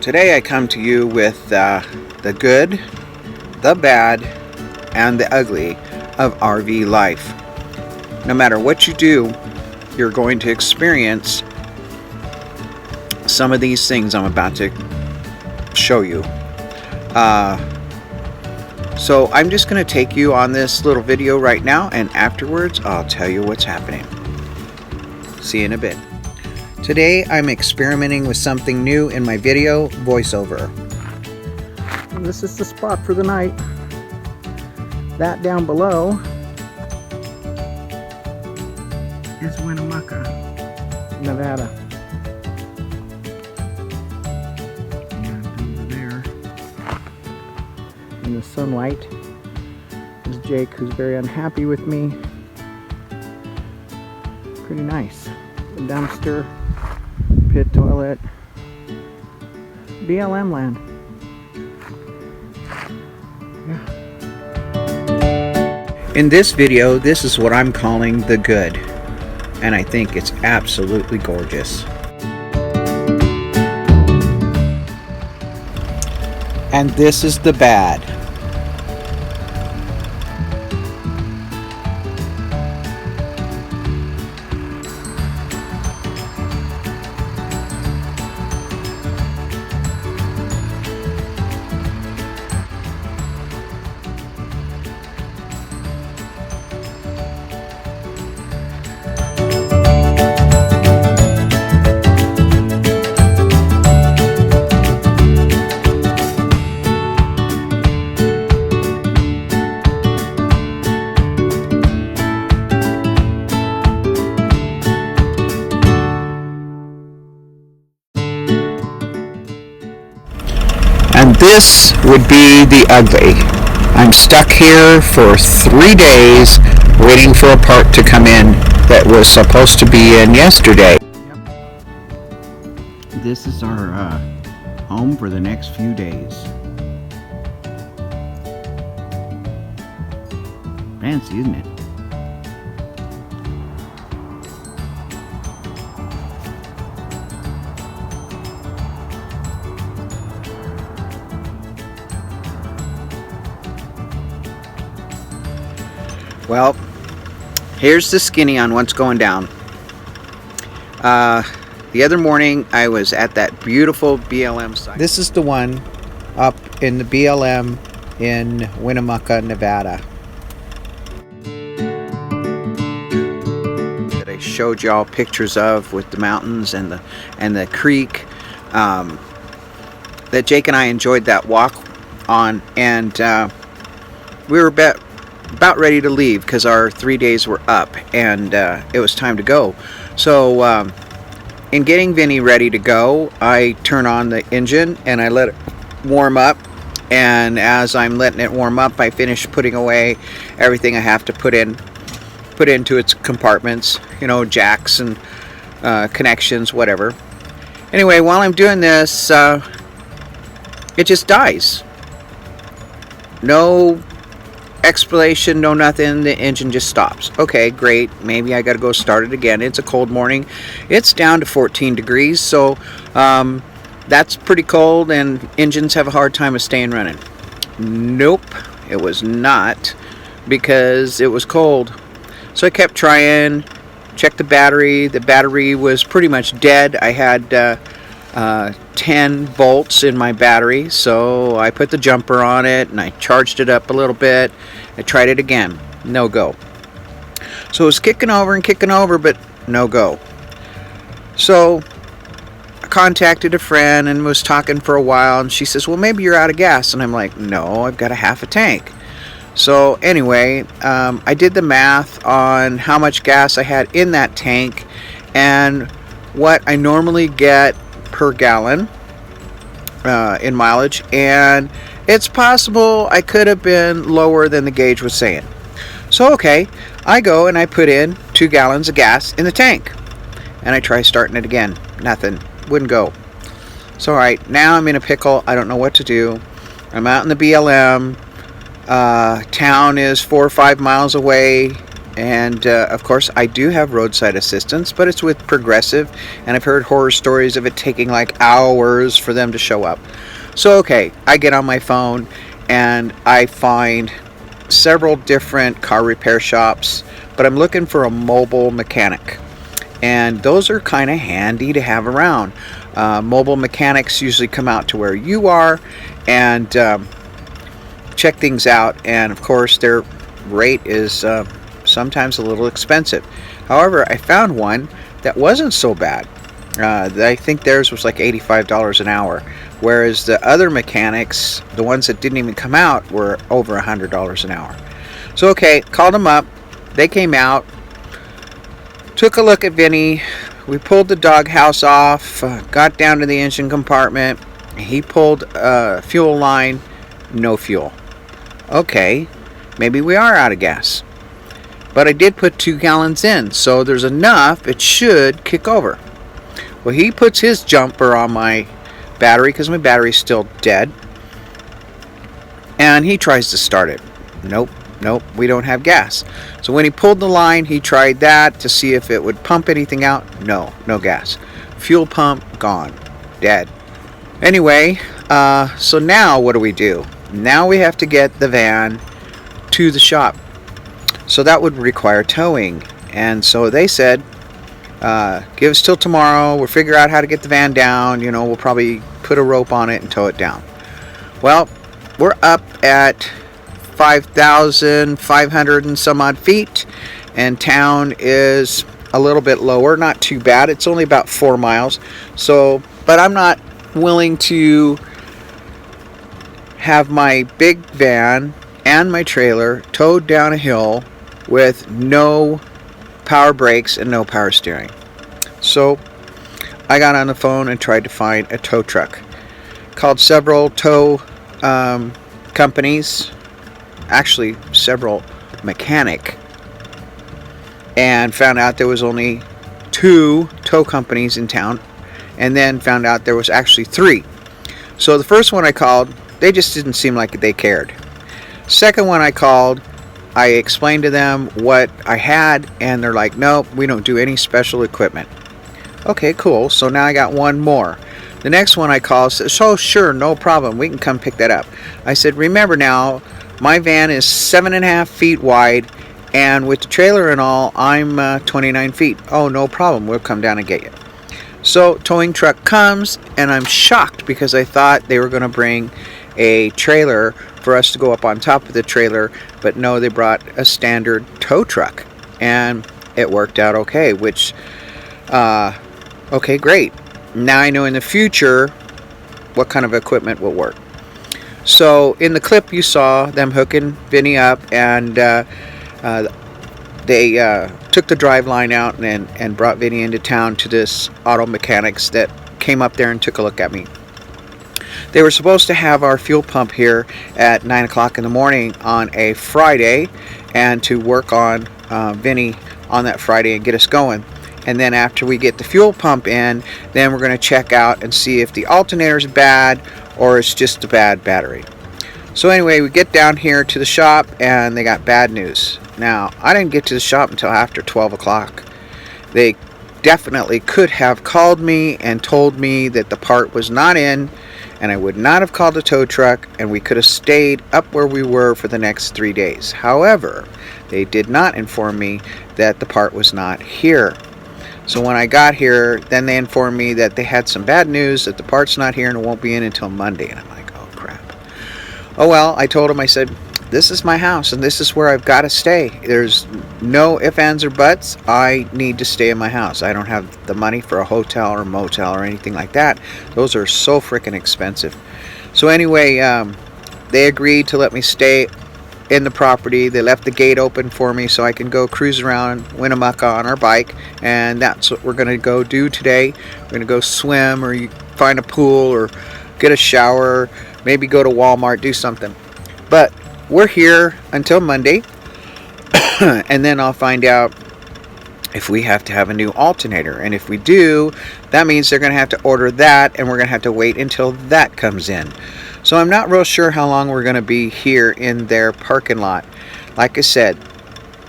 Today I come to you with the good, the bad, and the ugly of RV life. No matter what you do, you're going to experience some of these things I'm about to show you. So I'm just going to take you on this little video right now, and afterwards I'll tell you what's happening. See you in a bit. Today I'm experimenting with something new in my video voiceover. And this is the spot for the night. That down below is Winnemucca, Nevada. And over there in the sunlight is Jake, who's very unhappy with me. Pretty nice. The dumpster, pit toilet, BLM land. Yeah. In this video, this is what I'm calling the good, and I think it's absolutely gorgeous. And this is the bad. And this would be the ugly. I'm stuck here for 3 days waiting for a part to come in that was supposed to be in yesterday. Yep. This is our home for the next few days. Fancy, isn't it? Well, here's the skinny on what's going down. The other morning I was at that beautiful BLM site. This is the one up in the BLM in Winnemucca, Nevada, that I showed y'all pictures of, with the mountains and the creek. That Jake and I enjoyed that walk on, and we were about ready to leave because our 3 days were up, and it was time to go. So in getting Vinny ready to go, I turn on the engine and I let it warm up, and as I'm letting it warm up, I finish putting away everything I have to put into its compartments, you know, jacks and connections, whatever. Anyway, while I'm doing this, it just dies. No explanation, no nothing. The engine just stops. Okay, great. Maybe I gotta go start it again. It's a cold morning. It's down to 14 degrees, so that's pretty cold, and engines have a hard time of staying running. Nope, it was not, because it was cold. So I kept trying, checked the battery. The battery was pretty much dead. I had 10 volts in my battery, so I put the jumper on it and I charged it up a little bit. I tried it again, no go. So it was kicking over, but no go. So I contacted a friend and was talking for a while, and she says, well, maybe you're out of gas. And I'm like, no, I've got a half a tank. So anyway, I did the math on how much gas I had in that tank and what I normally get per gallon in mileage, and it's possible I could have been lower than the gauge was saying. So okay, I go and I put in 2 gallons of gas in the tank, and I try starting it again. Nothing, wouldn't go. So alright, now I'm in a pickle. I don't know what to do. I'm out in the BLM. Town is 4 or 5 miles away. And of course I do have roadside assistance, but it's with Progressive, and I've heard horror stories of it taking like hours for them to show up. So okay, I get on my phone and I find several different car repair shops, but I'm looking for a mobile mechanic, and those are kind of handy to have around. Mobile mechanics usually come out to where you are and check things out, and of course their rate is sometimes a little expensive. However, I found one that wasn't so bad. I think theirs was like $85 an hour, whereas the other mechanics, the ones that didn't even come out, were over $100 an hour. So okay, called them up. They came out, took a look at Vinny. We pulled the doghouse off, got down to the engine compartment. He pulled a fuel line, no fuel. Okay, maybe we are out of gas. But I did put 2 gallons in, so there's enough, it should kick over. Well, he puts his jumper on my battery because my battery's still dead, and he tries to start it. Nope, we don't have gas. So when he pulled the line, he tried that to see if it would pump anything out. No gas. Fuel pump gone, dead. Anyway, so now what do? Now we have to get the van to the shop. So that would require towing, and so they said, give us till tomorrow, we'll figure out how to get the van down, we'll probably put a rope on it and tow it down. Well, we're up at 5,500 and some odd feet, and town is a little bit lower, not too bad, it's only about 4 miles. So, but I'm not willing to have my big van and my trailer towed down a hill with no power brakes and no power steering. So I got on the phone and tried to find a tow truck. Called several tow companies, actually several mechanic, and found out there was only 2 tow companies in town, and then found out there was actually 3. So the first one I called, they just didn't seem like they cared. Second one I called, I explained to them what I had, and they're like, nope, we don't do any special equipment. Okay, cool. So now I got one more. The next one I called says, oh, sure, no problem. We can come pick that up. I said, remember now, my van is 7.5 feet wide, and with the trailer and all, I'm 29 feet. Oh, no problem. We'll come down and get you. So towing truck comes, and I'm shocked because I thought they were going to bring a trailer for us to go up on top of the trailer, but no, they brought a standard tow truck, and it worked out okay, which okay, great. Now I know in the future what kind of equipment will work. So in the clip you saw them hooking Vinny up, and they took the drive line out and brought Vinny into town to this auto mechanics that came up there and took a look at me. They were supposed to have our fuel pump here at 9 o'clock in the morning on a Friday, and to work on Vinny on that Friday and get us going. And then after we get the fuel pump in, then we're going to check out and see if the alternator is bad or it's just a bad battery. So anyway, we get down here to the shop, and they got bad news. Now, I didn't get to the shop until after 12 o'clock. They definitely could have called me and told me that the part was not in, and I would not have called a tow truck, and we could have stayed up where we were for the next 3 days. However, they did not inform me that the part was not here. So when I got here, then they informed me that they had some bad news, that the part's not here and it won't be in until Monday. And I'm like, oh crap. Oh well, I told them, I said, this is my house and this is where I've got to stay. There's no ifs, ands, or buts. I need to stay in my house. I don't have the money for a hotel or motel or anything like that. Those are so freaking expensive. So anyway, they agreed to let me stay in the property. They left the gate open for me so I can go cruise around Winnemucca on our bike, and that's what we're going to go do today. We're going to go swim, or you find a pool, or get a shower, maybe go to Walmart, do something. But we're here until Monday, and then I'll find out if we have to have a new alternator, and if we do, that means they're going to have to order that, and we're going to have to wait until that comes in. So I'm not real sure how long we're going to be here in their parking lot. Like I said,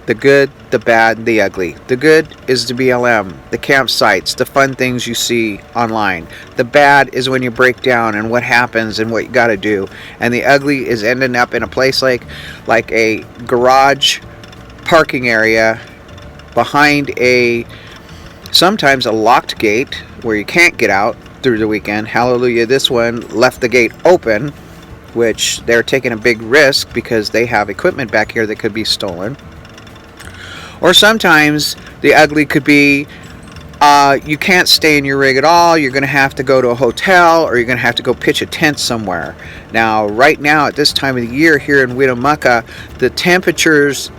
The good, the bad, the ugly. The good is the BLM, the campsites, the fun things you see online. The bad is when you break down and what happens and what you got to do. And the ugly is ending up in a place like a garage parking area behind sometimes a locked gate where you can't get out through the weekend. Hallelujah, this one left the gate open, which they're taking a big risk because they have equipment back here that could be stolen. Or sometimes the ugly could be you can't stay in your rig at all. You're going to have to go to a hotel, or you're going to have to go pitch a tent somewhere. Now, right now at this time of the year here in Winnemucca, the temperatures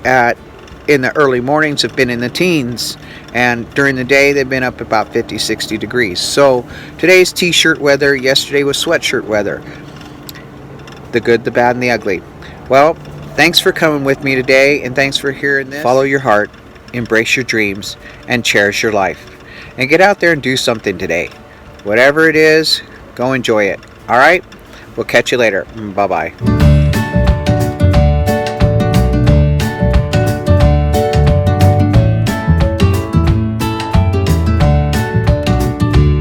in the early mornings have been in the teens, and during the day they've been up about 50-60 degrees. So today's t-shirt weather, yesterday was sweatshirt weather. The good, the bad, and the ugly. Well, thanks for coming with me today, and thanks for hearing this. Follow your heart, embrace your dreams, and cherish your life. And get out there and do something today. Whatever it is, go enjoy it. All right? We'll catch you later. Bye-bye.